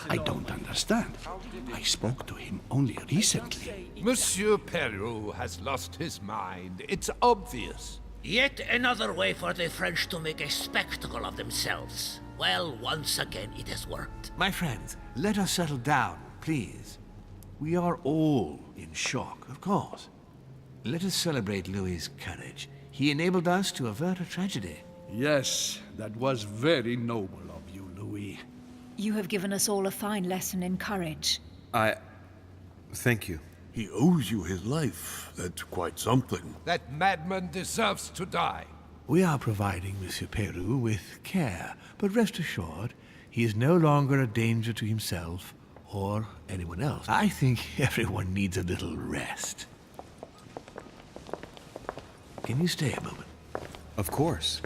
I don't understand. I spoke to him only recently. Monsieur Peru has lost his mind. It's obvious. Yet another way for the French to make a spectacle of themselves. Well, once again, it has worked. My friends, let us settle down, please. We are all in shock, of course. Let us celebrate Louis's courage. He enabled us to avert a tragedy. Yes, that was very noble of you, Louis. You have given us all a fine lesson in courage. Thank you. He owes you his life. That's quite something. That madman deserves to die. We are providing Monsieur Peru with care, but rest assured, he is no longer a danger to himself or anyone else. I think everyone needs a little rest. Can you stay a moment? Of course.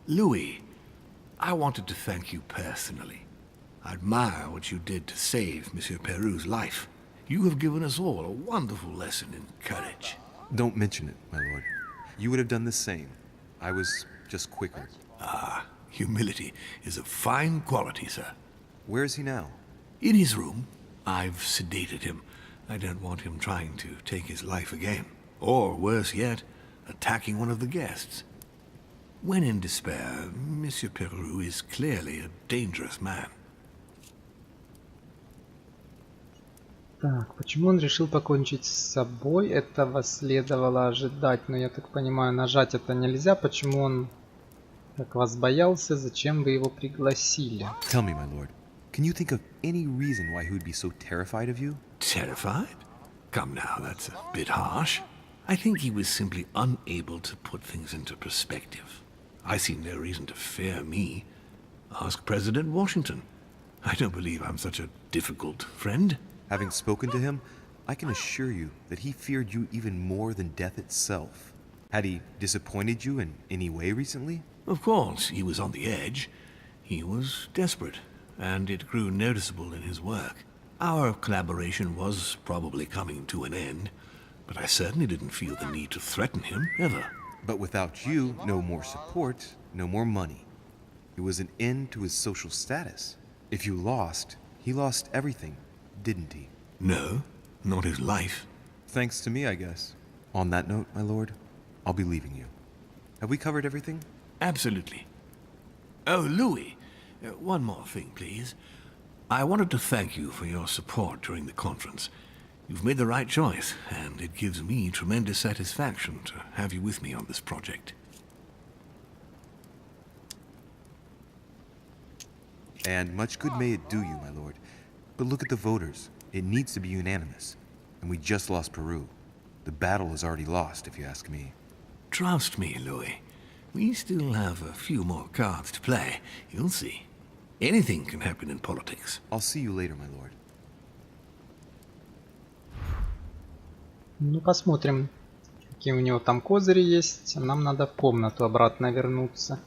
Louis, I wanted to thank you personally. I admire what you did to save Monsieur Peru's life. You have given us all a wonderful lesson in courage. Don't mention it, my lord. You would have done the same. I was just quicker. Ah, humility is a fine quality, sir. Where is he now? In his room. I've sedated him. I don't want him trying to take his life again. Or, worse yet, attacking one of the guests. When in despair, Monsieur Peru is clearly a dangerous man. Так, почему он решил покончить с собой? Этого следовало ожидать, но я так понимаю, нажать это нельзя. Почему он так вас боялся? Зачем вы его пригласили? Tell me, my lord, can you think of any reason why he would be so terrified of you? Terrified? Come now, that's a bit harsh. I think he was simply unable to put things into perspective. I see no reason to fear me. Ask President Washington. I don't believe I'm such a difficult friend. Having spoken to him, I can assure you that he feared you even more than death itself. Had he disappointed you in any way recently? Of course, he was on the edge. He was desperate, and it grew noticeable in his work. Our collaboration was probably coming to an end, but I certainly didn't feel the need to threaten him, ever. But without you, no more support, no more money. It was an end to his social status. If you lost, he lost everything, didn't he? No, not his life. Thanks to me, I guess. On that note, my lord, I'll be leaving you. Have we covered everything? Absolutely. Oh, Louis, one more thing, please. I wanted to thank you for your support during the conference. You've made the right choice, and it gives me tremendous satisfaction to have you with me on this project. And much good may it do you, my lord. But look at the voters. It needs to be unanimous. And we just lost Peru. The battle is already lost, if you ask me. Trust me, Louis. We still have a few more cards to play. You'll see. Anything can happen in politics. I'll see you later, my lord. Ну, посмотрим, какие у него там козыри есть. Нам надо в комнату обратно вернуться.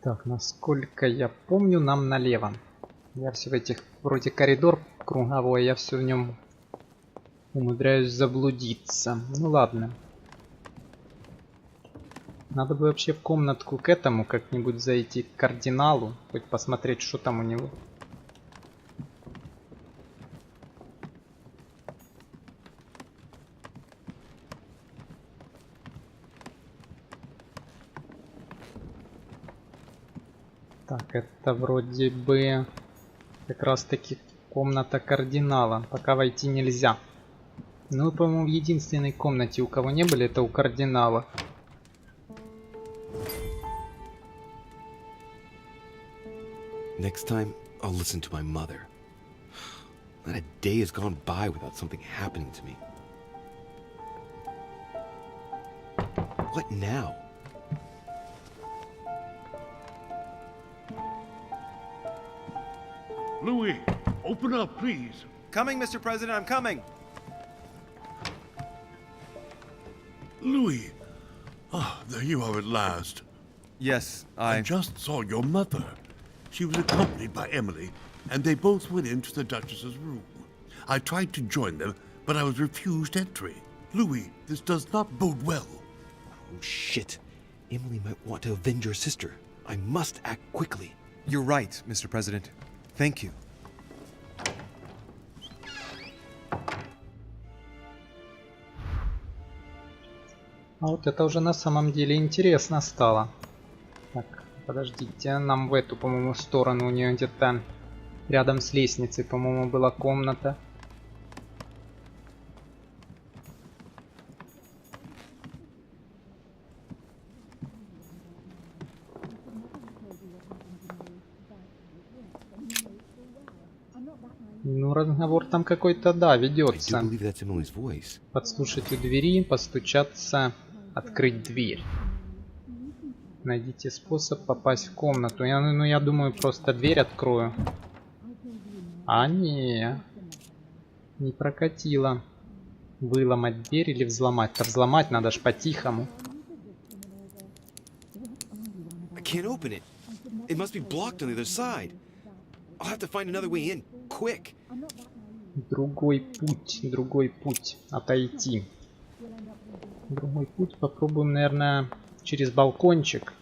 Так, насколько я помню, нам налево. Я все в этих, вроде коридор круговой, я все в нем умудряюсь заблудиться. Ну ладно. Надо бы вообще в комнатку к этому как-нибудь зайти, к кардиналу, хоть посмотреть, что там у него. Так, это вроде бы как раз таки комната кардинала. Пока войти нельзя. Ну, мы, по-моему, в единственной комнате, у кого не были, это у кардинала. Next time, I'll listen to my mother. Not a day has gone by without something happening to me. What now? Louis, open up, please. Coming, Mr. President, I'm coming. Louis. There you are at last. Yes, I just saw your mother. She was accompanied by Emily, and they both went into the Duchess's room. I tried to join them, but I was refused entry. Louis, this does not bode well. Oh, shit. Emily might want to avenge her sister. I must act quickly. You're right, Mr. President. Thank you. А вот это уже на самом деле интересно стало. Так, подождите, нам в эту, по-моему, сторону, у нее где-то рядом с лестницей, по-моему, была комната. Ну, разговор там какой-то, да, ведется. Подслушать у двери, постучаться, открыть дверь. Найдите способ попасть в комнату. Я думаю, просто дверь открою. А не прокатило. Выломать дверь или взломать? Да взломать надо ж по-тихому. I can't open it. It must be blocked on the other side. I'll have to find another way in, quick. Другой путь. Отойти. Другой путь. Попробуем, наверное, через балкончик.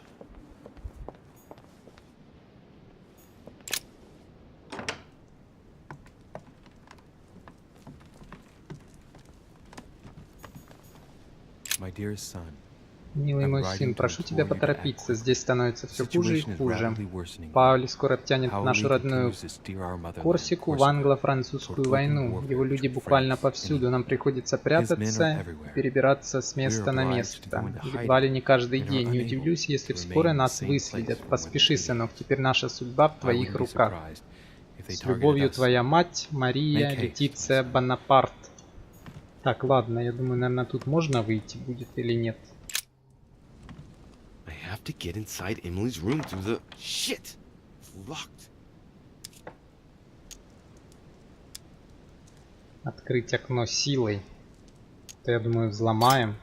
My dearest son. Милый мой сын, прошу тебя поторопиться, здесь становится все хуже и хуже. Паули скоро обтянет нашу родную Корсику в англо-французскую войну. Его люди буквально повсюду, нам приходится прятаться и перебираться с места на место. Едва ли не каждый день. Не удивлюсь, если вскоре нас выследят. Поспеши, сынок, теперь наша судьба в твоих руках. С любовью, твоя мать, Мария Летиция Бонапарт. Так, ладно, я думаю, наверное, тут можно выйти будет или нет. I have to get inside Emily's room through the... Shit! It's locked. Открыть окно силой. Это, я думаю, взломаем.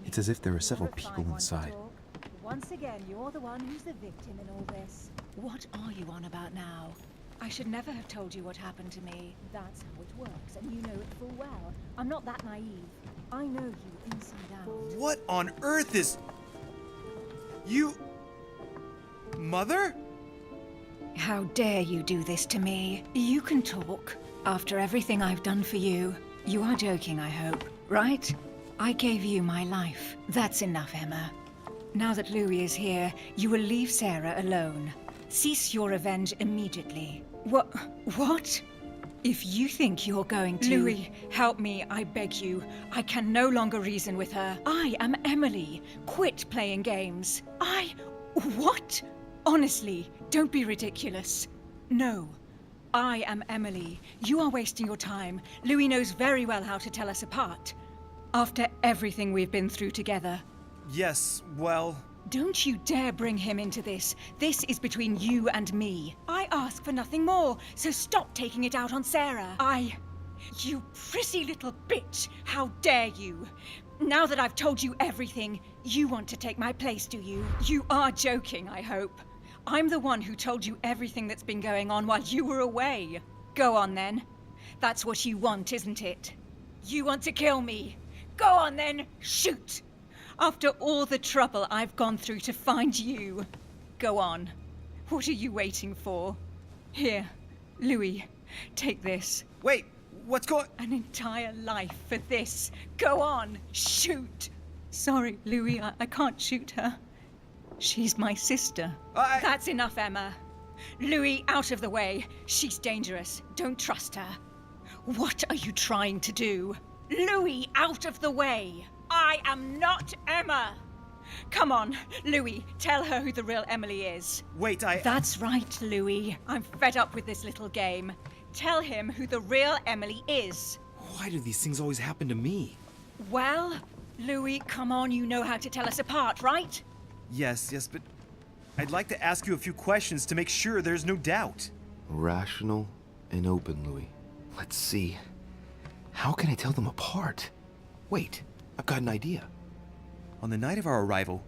It's as if there are several people inside. Once again, you're the one who's the victim in all this. What are you on about now? I should never have told you what happened to me. That's how it works, and you know it full well. I'm not that naive. I know you inside out. What on earth is... You... Mother? How dare you do this to me? You can talk. After everything I've done for you. You are joking, I hope, right? I gave you my life. That's enough, Emma. Now that Louis is here, you will leave Sarah alone. Cease your revenge immediately. What? If you think you're going to... Louis, help me, I beg you. I can no longer reason with her. I am Emily. Quit playing games. What? Honestly, don't be ridiculous. No. I am Emily. You are wasting your time. Louis knows very well how to tell us apart. After everything we've been through together. Yes, well... Don't you dare bring him into this. This is between you and me. I ask for nothing more, so stop taking it out on Sarah. You prissy little bitch! How dare you! Now that I've told you everything, you want to take my place, do you? You are joking, I hope. I'm the one who told you everything that's been going on while you were away. Go on then. That's what you want, isn't it? You want to kill me. Go on then, shoot! After all the trouble I've gone through to find you. Go on. What are you waiting for? Here, Louis, take this. Wait, what's going... An entire life for this. Go on, shoot! Sorry, Louis, I can't shoot her. She's my sister. That's enough, Emma. Louis, out of the way. She's dangerous. Don't trust her. What are you trying to do? Louis, out of the way! I am not Emma! Come on, Louis, tell her who the real Emily is. Wait, That's right, Louis. I'm fed up with this little game. Tell him who the real Emily is. Why do these things always happen to me? Well, Louis, come on, you know how to tell us apart, right? Yes, but I'd like to ask you a few questions to make sure there's no doubt. Rational and open, Louis. Let's see. How can I tell them apart? Wait, I've got an idea. On the night of our arrival,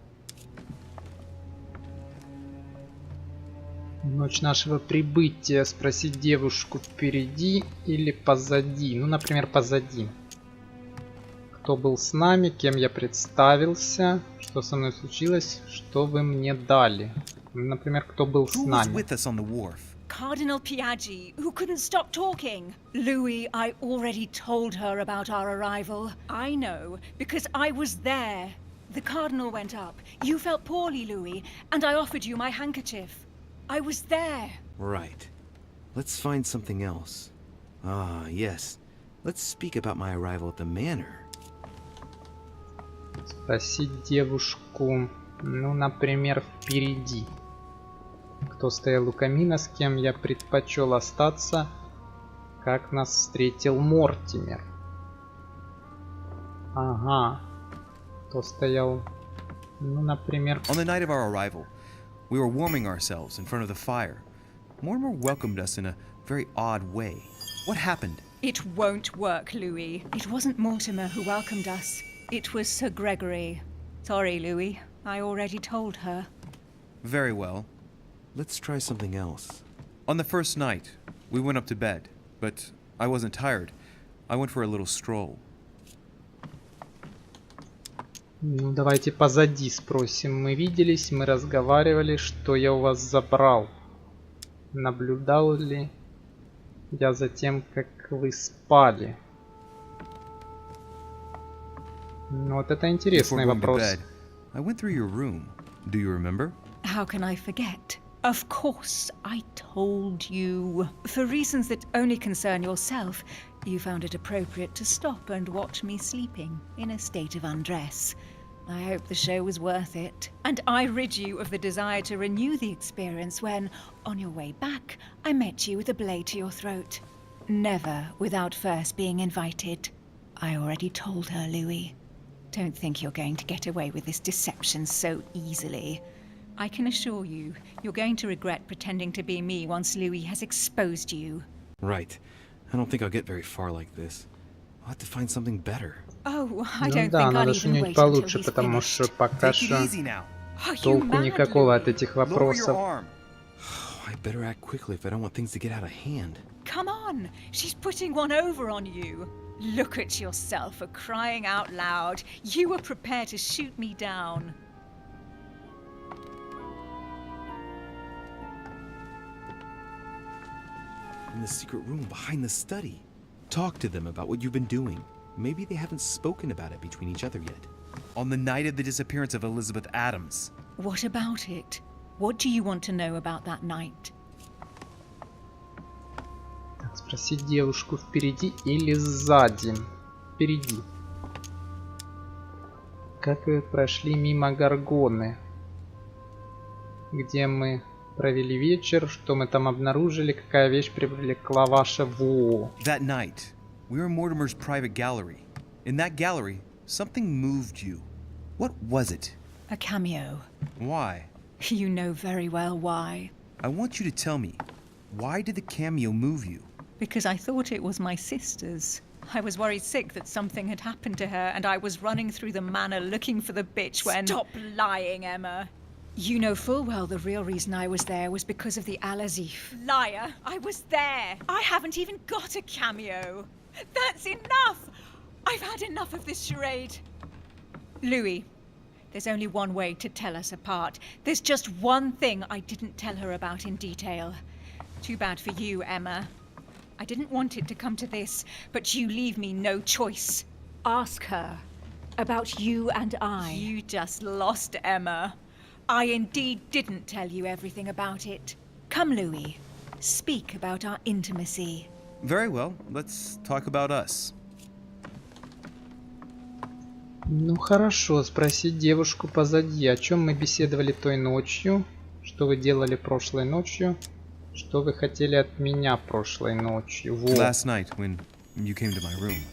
Ночь нашего прибытия. Спросить девушку впереди или позади. Ну, например, позади. Кто был с нами, кем я представился, что со мной случилось, что вы мне дали. Например, кто был с who was нами. with us on the wharf? Cardinal Piaggi, who couldn't stop talking. Louis, I already told her about our arrival. I know, because I was there. The Cardinal went up. You felt poorly, Louis, and I offered you my handkerchief. I was there. Right. Let's find something else. Ah, yes. Let's speak about my arrival at the manor. Спросить девушку, ну, например, впереди. Кто стоял у камина, с кем я предпочел остаться, как нас встретил Мортимер. Ага. Кто стоял, ну, например... On the night of our arrival, we were warming ourselves in front of the fire. Mortimer welcomed us in a very odd way. What happened? It won't work, Louis. It wasn't Mortimer who welcomed us. It was Sir Gregory. Sorry, Louis. I already told her. Very well. Let's try something else. On the first night, we went up to bed, but I wasn't tired. I went for a little stroll. Ну, давайте позади спросим. Мы виделись, мы разговаривали, что я у вас забрал. Наблюдал ли я за тем, как вы спали? Ну, вот это интересный Before going to вопрос. bed, I went through your room. Do you remember? How can I forget? Of course, I told you. For reasons that only concern yourself, you found it appropriate to stop and watch me sleeping in a state of undress. I hope the show was worth it. And I rid you of the desire to renew the experience when, on your way back, I met you with a blade to your throat. Never without first being invited. I already told her, Louis. Don't think you're going to get away with this deception so easily. I can assure you, you're going to regret pretending to be me once Louis has exposed you. Right. I don't think I'll get very far like this. I'll have to find something better. Oh, I Ну don't да, think I'll надо even что-нибудь wait until получше, he's потому что finished. пока Take it что easy now. Are you толку mad, никакого от Louis? этих Lower your вопросов. arm. I better act quickly if I don't want things to get out of hand. Come on, she's putting one over on you. Look at yourself for crying out loud. You were prepared to shoot me down. In the secret room behind the study. Talk to them about what you've been doing. Maybe they haven't spoken about it between each other yet. On the night of the disappearance of Elizabeth Adams. What about it? What do you want to know about that night? Так, спросить девушку впереди или сзади? Впереди. Как вы прошли мимо Горгоны? Где мы провели вечер? Что мы там обнаружили? Какая вещь привлекла ваше во? That night, we were in Mortimer's private gallery. In that gallery, something moved you. What was it? A cameo. Why? You know very well why. I want you to tell me, why did the cameo move you? Because I thought it was my sister's. I was worried sick that something had happened to her, and I was running through the manor looking for the bitch when... Stop lying, Emma. You know full well the real reason I was there was because of the Al-Azif. Liar! I was there! I haven't even got a cameo! That's enough! I've had enough of this charade. Louis, there's only one way to tell us apart. There's just one thing I didn't tell her about in detail. Too bad for you, Emma. I didn't want it to come to this, but you leave me no choice. Ask her about you and I. You just lost, Emma. I indeed didn't tell you everything about it. Come, Louis. Speak about our intimacy. Very well, let's talk about us. Ну хорошо, спросить девушку позади, о чем мы беседовали той ночью, что вы делали прошлой ночью, что вы хотели от меня прошлой ночью. Вот. Last night, when you came to my room,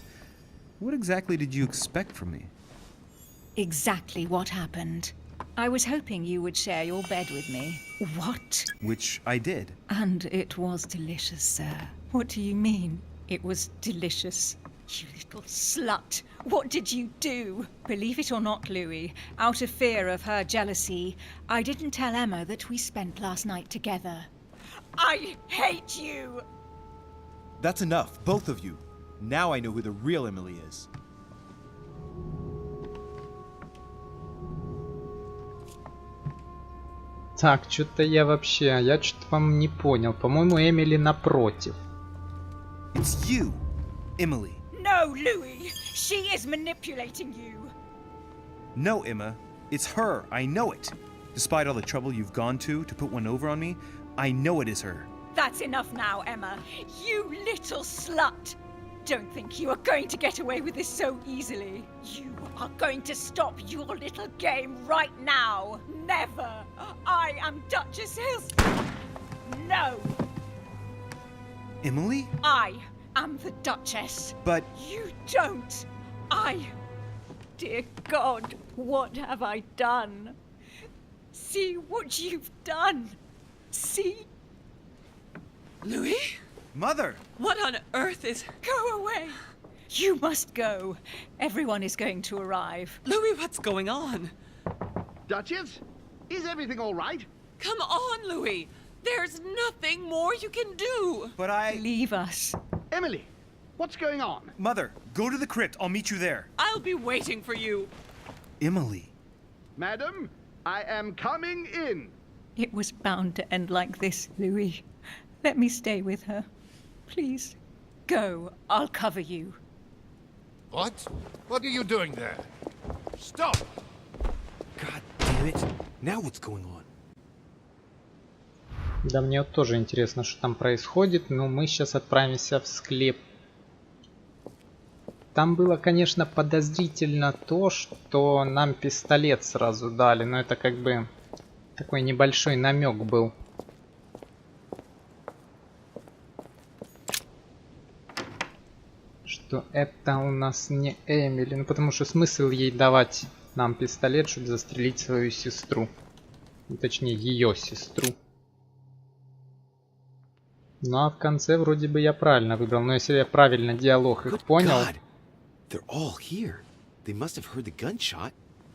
what exactly did you expect from me? Exactly what happened. I was hoping you would share your bed with me. What? Which I did. And it was delicious, sir. What do you mean? It was delicious. You little slut. What did you do? Believe it or not, Louis, out of fear of her jealousy, I didn't tell Emma that we spent last night together. I hate you! That's enough, both of you. Now I know who the real Emily is. Так, что-то я что-то вам не понял. По-моему, Эмили напротив. It's you, Emily. No, Louis! She is manipulating you! No, Emma. It's her. I know it. Despite all the trouble you've gone to put one over on me, I know it is her. That's enough now, Emma. You little slut! Don't think you are going to get away with this so easily. You are going to stop your little game right now. Never! I am Duchess Hills. No! Emily? I am the Duchess. But... You don't. Dear God, what have I done? See what you've done. See? Louis? Mother! What on earth is... Go away. You must go. Everyone is going to arrive. Louis, what's going on? Duchess? Is everything all right? Come on, Louis. There's nothing more you can do. But I... Leave us. Emily, what's going on? Mother, go to the crypt. I'll meet you there. I'll be waiting for you. Emily. Madam, I am coming in. It was bound to end like this, Louis. Let me stay with her. Please, go. I'll cover you. What? What are you doing there? Stop! God damn it. Now what's going on? Да, мне вот тоже интересно, что там происходит, но мы сейчас отправимся в склеп. Там было, конечно, подозрительно то, что нам пистолет сразу дали, но это как бы такой небольшой намек был. Что это у нас не Эмили, ну потому что смысл ей давать нам пистолет, чтобы застрелить свою сестру. Точнее, ее сестру. Ну а в конце вроде бы я правильно выбрал. Но если я правильно диалог их понял... They're all here. They must have heard the gunshot.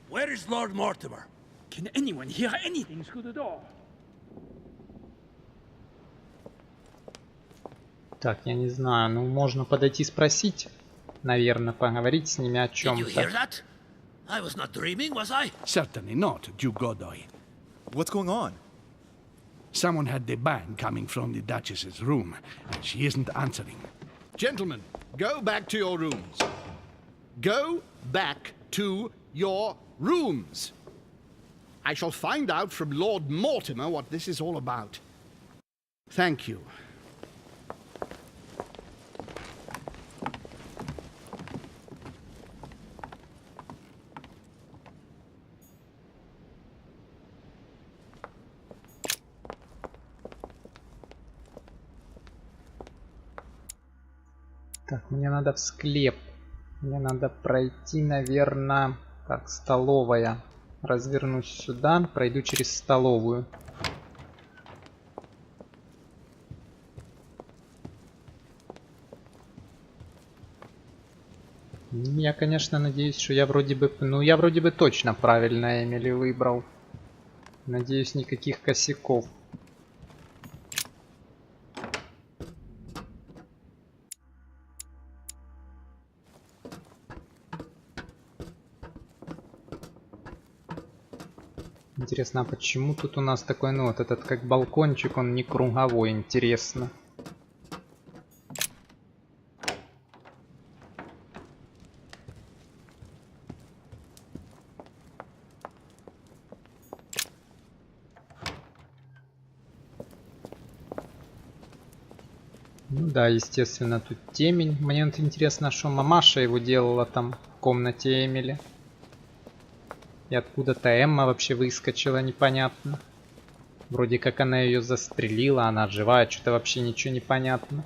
Where is Lord Mortimer? Can anyone hear anything through the door? Так, я не знаю. Ну, можно подойти спросить. Наверное, поговорить с ними о чем-то. I was not dreaming, was I? Certainly not, Duke Godoy. What's going on? Someone had the bang coming from the Duchess's room, and she isn't answering. Gentlemen, go back to your rooms. Go back to your rooms. I shall find out from Lord Mortimer what this is all about. Thank you. Так, мне надо в склеп. Мне надо пройти, наверное... Так, столовая. Развернусь сюда, пройду через столовую. Я, конечно, надеюсь, что я вроде бы... Ну, я вроде бы точно правильно Эмили выбрал. Надеюсь, никаких косяков. Интересно, а почему тут у нас такой, ну, вот этот как балкончик, он не круговой, интересно. Ну да, естественно, тут темень. Мне вот интересно, что мамаша его делала там в комнате Эмили. И откуда-то Эмма вообще выскочила непонятно. Вроде как она ее застрелила, она живая, что-то вообще ничего не понятно.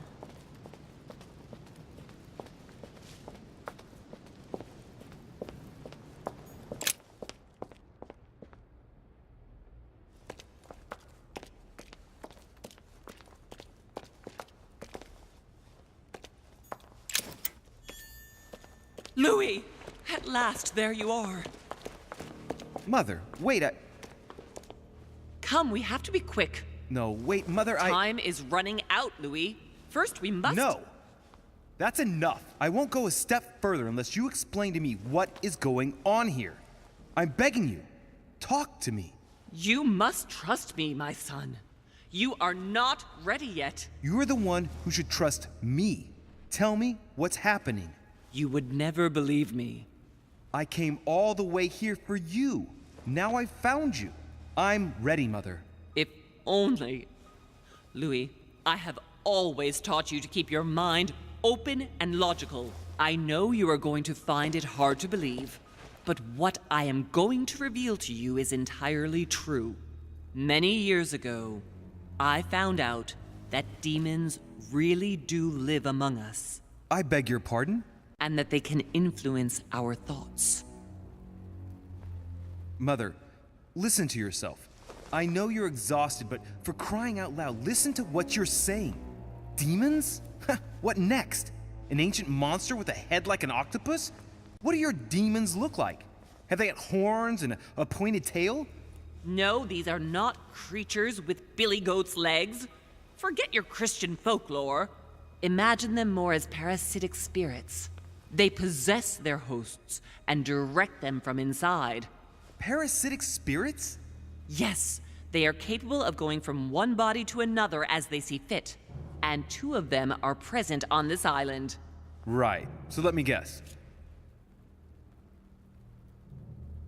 Louis! At last, there you are. Mother, wait, Come, we have to be quick. No, wait, Mother, Time is running out, Louis. First, we must... No! That's enough. I won't go a step further unless you explain to me what is going on here. I'm begging you. Talk to me. You must trust me, my son. You are not ready yet. You're the one who should trust me. Tell me what's happening. You would never believe me. I came all the way here for you. Now I've found you. I'm ready, Mother. If only... Louis, I have always taught you to keep your mind open and logical. I know you are going to find it hard to believe, but what I am going to reveal to you is entirely true. Many years ago, I found out that demons really do live among us. I beg your pardon? And that they can influence our thoughts. Mother, listen to yourself. I know you're exhausted, but for crying out loud, listen to what you're saying. Demons? What next? An ancient monster with a head like an octopus? What do your demons look like? Have they got horns and a pointed tail? No, these are not creatures with billy goat's legs. Forget your Christian folklore. Imagine them more as parasitic spirits. They possess their hosts and direct them from inside. Parasitic spirits? Yes, they are capable of going from one body to another as they see fit. And 2 of them are present on this island. Right. So let me guess.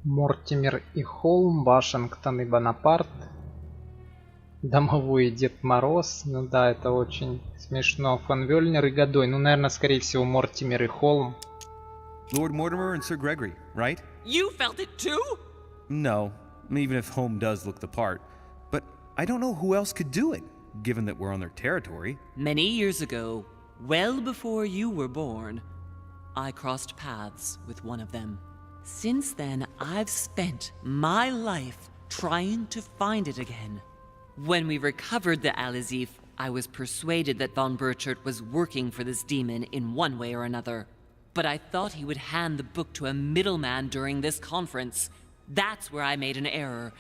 Мортимер и Холм, Вашингтон и Бонапарт. Домовой Дед Мороз. Ну да, это очень смешно. Фон Вёльнер и Годой. Ну, наверное, скорее всего, Мортимер и Холм. Lord Mortimer and Sir Gregory, right? You felt it too? No, even if Holm does look the part. But I don't know who else could do it, given that we're on their territory. Many years ago, well before you were born, I crossed paths with one of them. Since then, I've spent my life trying to find it again. When we recovered the Alizif, I was persuaded that von Burchard was working for this demon in one way or another. But I thought he would hand the book to a middleman during this conference. That's where I made an error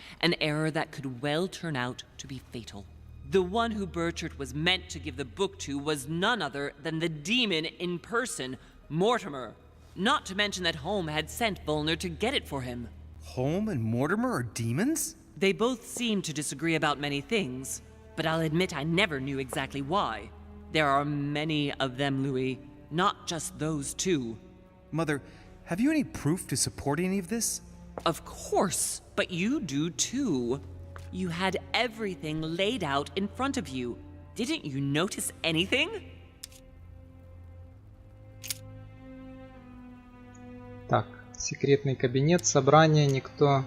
that could well turn out to be fatal. The one who Burchard was meant to give the book to was none other than the demon in person, Mortimer. Not to mention that Holm had sent Volner to get it for him. Holm and Mortimer are demons? They both seem to disagree about many things, but I'll admit I never knew exactly why. There are many of them, Louis, not just those 2. Mother, have you any proof to support any of this? Of course, but you do too. You had everything laid out in front of you. Didn't you notice anything? Так, секретный кабинет, собрание, никто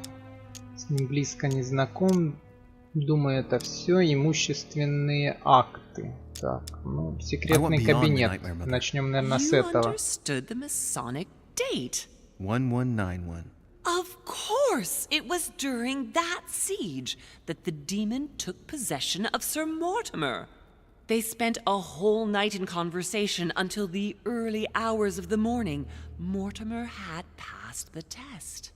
с ним близко не знаком. Думаю, это все имущественные акты. Так, ну, секретный кабинет. Начнем, наверное, с этого. 1191. Of course! It was during that siege that the demon took possession of Sir Mortimer. They spent a whole night in conversation until the early hours of the morning. Mortimer had passed the test.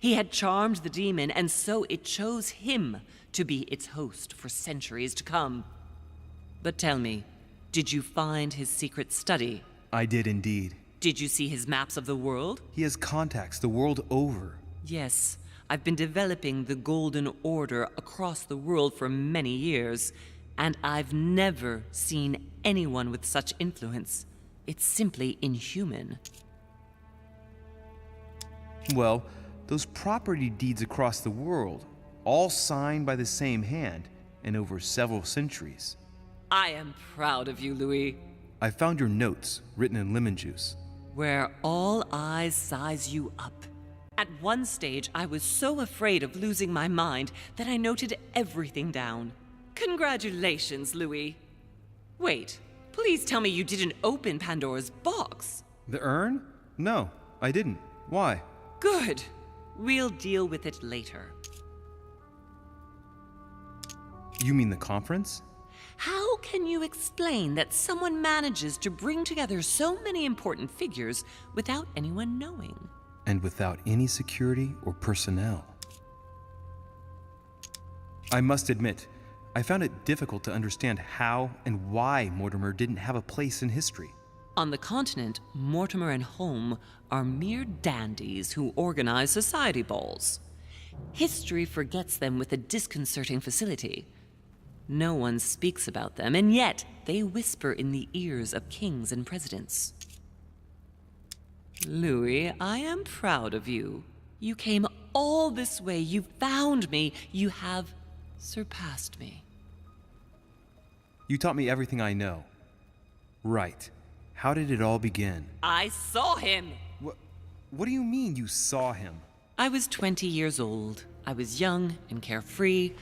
He had charmed the demon, and so it chose him to be its host for centuries to come. But tell me, did you find his secret study? I did indeed. Did you see his maps of the world? He has contacts the world over. Yes, I've been developing the Golden Order across the world for many years, and I've never seen anyone with such influence. It's simply inhuman. Well, those property deeds across the world, all signed by the same hand and over several centuries. I am proud of you, Louis. I found your notes, written in lemon juice. Where all eyes size you up. At one stage, I was so afraid of losing my mind that I noted everything down. Congratulations, Louis. Wait, please tell me you didn't open Pandora's box. The urn? No, I didn't. Why? Good. We'll deal with it later. You mean the conference? How can you explain that someone manages to bring together so many important figures without anyone knowing? And without any security or personnel. I must admit, I found it difficult to understand how and why Mortimer didn't have a place in history. On the continent, Mortimer and Home are mere dandies who organize society balls. History forgets them with a disconcerting facility. No one speaks about them, and yet they whisper in the ears of kings and presidents. Louis, I am proud of you. You came all this way. You found me. You have surpassed me. You taught me everything I know. Right. How did it all begin? I saw him. What do you mean you saw him? I was 20 years old. I was young and carefree.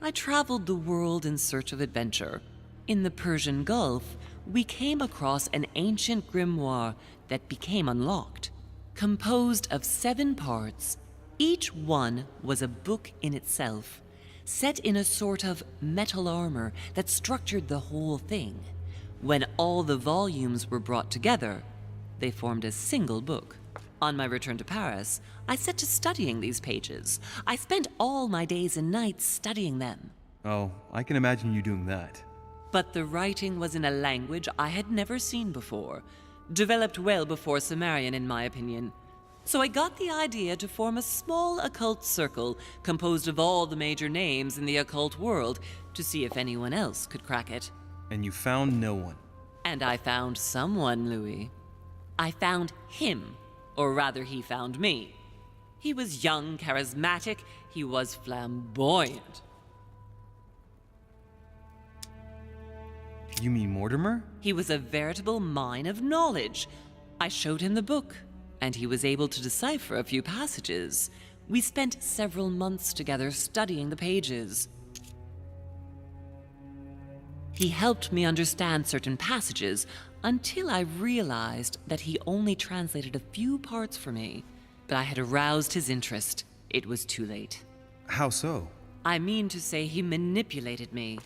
I traveled the world in search of adventure. In the Persian Gulf, we came across an ancient grimoire that became unlocked. Composed of 7 parts, each one was a book in itself, set in a sort of metal armor that structured the whole thing. When all the volumes were brought together, they formed a single book. On my return to Paris, I set to studying these pages. I spent all my days and nights studying them. Oh, I can imagine you doing that. But the writing was in a language I had never seen before, developed well before Sumerian, in my opinion. So I got the idea to form a small occult circle composed of all the major names in the occult world to see if anyone else could crack it. And you found no one. And I found someone, Louis. I found him, or rather he found me. He was young, charismatic, he was flamboyant. You mean Mortimer? He was a veritable mine of knowledge. I showed him the book, and he was able to decipher a few passages. We spent several months together studying the pages. He helped me understand certain passages until I realized that he only translated a few parts for me. But I had aroused his interest. It was too late. How so? I mean to say he manipulated me.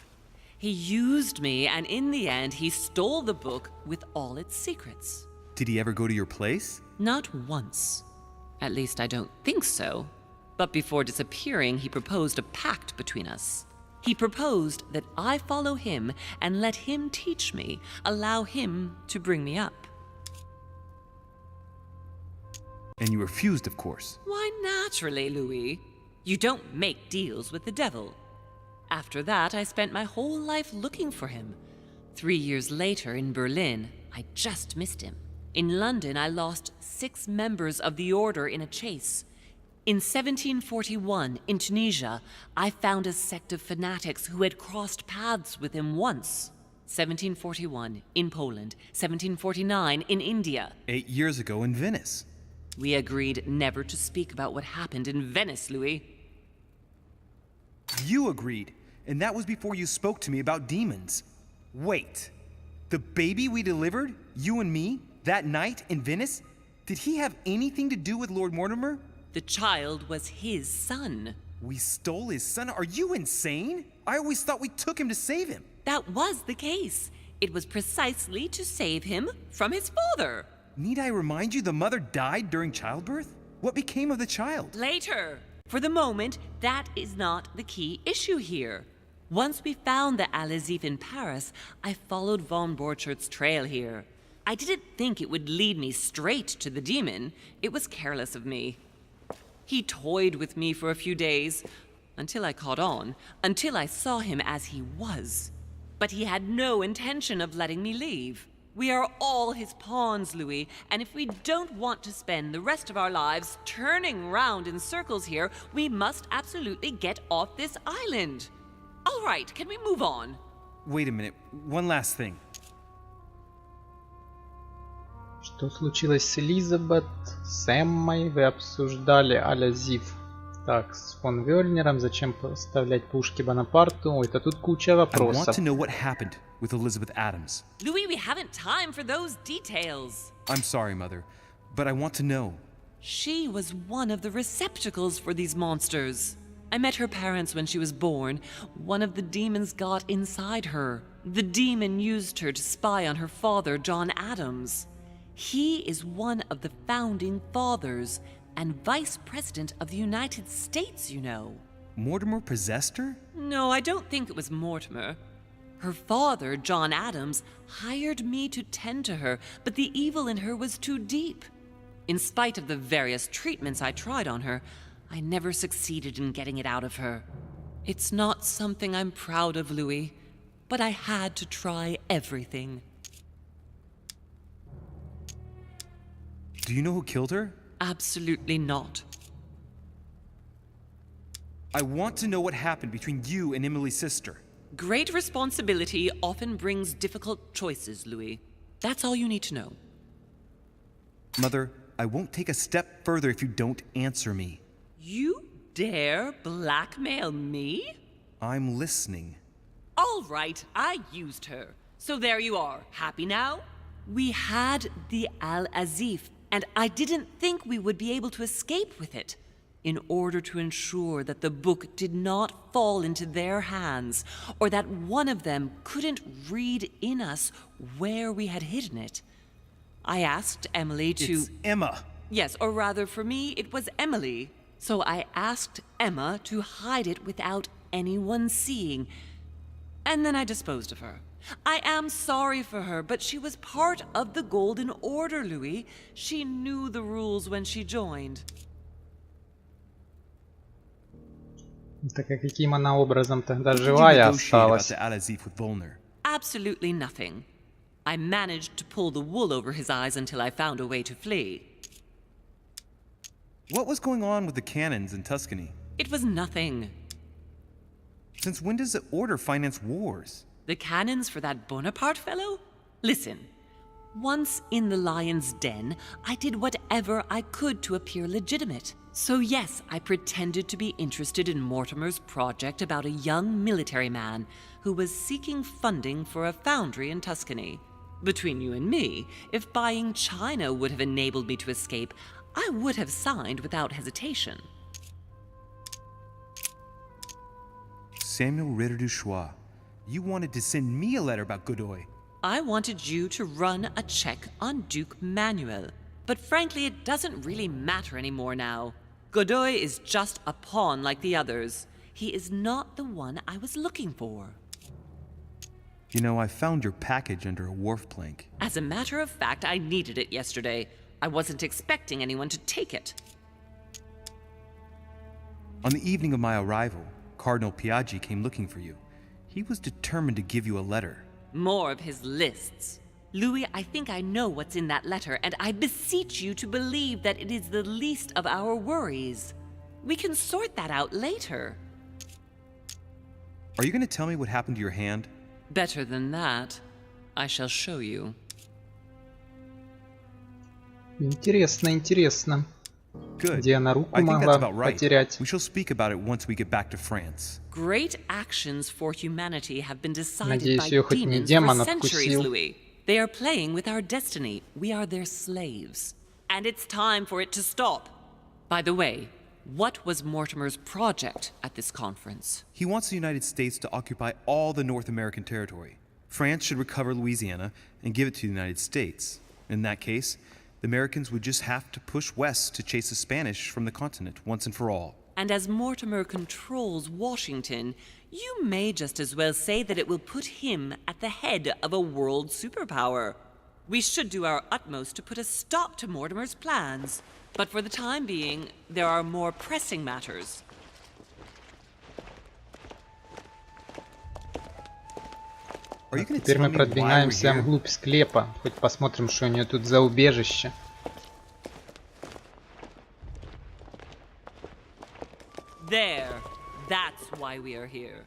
He used me, and in the end, he stole the book with all its secrets. Did he ever go to your place? Not once. At least I don't think so. But before disappearing, he proposed a pact between us. He proposed that I follow him and let him teach me, allow him to bring me up. And you refused, of course. Why, naturally, Louis. You don't make deals with the devil. After that, I spent my whole life looking for him. 3 years later, in Berlin, I just missed him. In London, I lost 6 members of the order in a chase. In 1741, in Tunisia, I found a sect of fanatics who had crossed paths with him once. 1741, in Poland. 1749, in India. 8 years ago in Venice. We agreed never to speak about what happened in Venice, Louis. You agreed, and that was before you spoke to me about demons. Wait, the baby we delivered, you and me, that night in Venice, did he have anything to do with Lord Mortimer? The child was his son. We stole his son? Are you insane? I always thought we took him to save him. That was the case. It was precisely to save him from his father. Need I remind you the mother died during childbirth? What became of the child? Later. For the moment, that is not the key issue here. Once we found the Alazif in Paris, I followed von Borchart's trail here. I didn't think it would lead me straight to the demon. It was careless of me. He toyed with me for a few days, until I caught on, until I saw him as he was. But he had no intention of letting me leave. We are all his pawns, Louis, and if we don't want to spend the rest of our lives turning round in circles here, we must absolutely get off this island. All right, can we move on? Wait a minute, one last thing. Что случилось с Элизабет, с Эммой? Вы обсуждали а-ля Зив. Так, с фон Вёльнером. Зачем поставлять пушки Бонапарту? Ой, это тут куча I want вопросов. to know what happened with Elizabeth Adams. Louis, we haven't time for those details. I'm sorry, Mother, but I want to know. She was one of the receptacles for these monsters. I met her parents when she was born. One of the demons got inside her. The demon used her to spy on her father, John Adams. He is one of the founding fathers and vice president of the United States, you know. Mortimer possessed her? No, I don't think it was Mortimer. Her father, John Adams, hired me to tend to her, but the evil in her was too deep. In spite of the various treatments I tried on her, I never succeeded in getting it out of her. It's not something I'm proud of, Louis, but I had to try everything. Do you know who killed her? Absolutely not. I want to know what happened between you and Emily's sister. Great responsibility often brings difficult choices, Louis. That's all you need to know. Mother, I won't take a step further if you don't answer me. You dare blackmail me? I'm listening. All right, I used her. So there you are. Happy now? We had the Al-Azif, and I didn't think we would be able to escape with it. In order to ensure that the book did not fall into their hands, or that one of them couldn't read in us where we had hidden it, I asked Emily to... It's Emma. Yes, or rather for me, it was Emily. So I asked Emma to hide it without anyone seeing, and then I disposed of her. I am sorry for her, but she was part of the Golden Order, Louis. She knew the rules when she joined. Так а каким она образом тогда What did you живая negotiate about осталась? the Al-Azif with Volner? Absolutely nothing. I managed to pull the wool over his eyes until I found a way to flee. What was going on with the cannons in Tuscany? It was nothing. Since when does the Order finance wars? The cannons for that Bonaparte fellow? Listen, once in the lion's den, I did whatever I could to appear legitimate. So yes, I pretended to be interested in Mortimer's project about a young military man who was seeking funding for a foundry in Tuscany. Between you and me, if buying China would have enabled me to escape, I would have signed without hesitation. Samuel Ritter du Choix, you wanted to send me a letter about Godoy. I wanted you to run a check on Duke Manuel. But frankly, it doesn't really matter anymore now. Godoy is just a pawn like the others. He is not the one I was looking for. You know, I found your package under a wharf plank. As a matter of fact, I needed it yesterday. I wasn't expecting anyone to take it. On the evening of my arrival, Cardinal Piaggi came looking for you. He was determined to give you a letter. More of his lists. Louis, I think I know what's in that letter, and I beseech you to believe that it is the least of our worries. We can sort that out later. Are you going to tell me what happened to your hand? Better than that. I shall show you. Интересно, интересно. Good. Где она руку I think that's могла about right. потерять? We shall speak about it once we get back to France. Great actions for humanity have been decided Надеюсь, by ее хоть не demons демон for centuries, откусил. Louis. They are playing with our destiny. We are their slaves. And it's time for it to stop. By the way, what was Mortimer's project at this conference? He wants the United States to occupy all the North American territory. France should recover Louisiana and give it to the United States. In that case, the Americans would just have to push west to chase the Spanish from the continent once and for all. And as Mortimer controls Washington, you may just as well say that it will put him at the head of a world superpower. We should do our utmost to put a stop to Mortimer's plans. But for the time being, there are more pressing matters. Теперь мы продвигаемся вглубь склепа. Хоть посмотрим, что у нее тут за убежище. There. That's why we are here.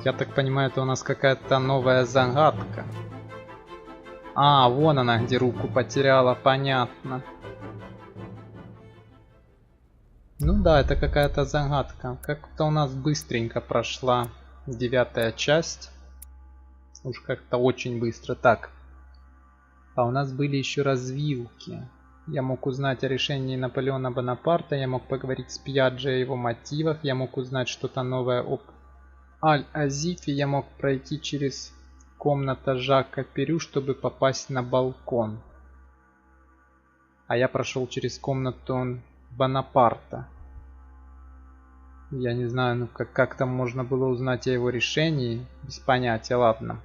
Я так понимаю, это у нас какая-то новая загадка. А, вон она, где руку потеряла, понятно. Ну да, это какая-то загадка. Как-то у нас быстренько прошла 9-я часть. Уж как-то очень быстро. Так. А у нас были еще развилки. Я мог узнать о решении Наполеона Бонапарта. Я мог поговорить с Пьяджи о его мотивах. Я мог узнать что-то новое об Аль-Азифе. Я мог пройти через комнату Жака Перю, чтобы попасть на балкон. А я прошел через комнату Бонапарта. Я не знаю, ну как там можно было узнать о его решении. Без понятия, ладно.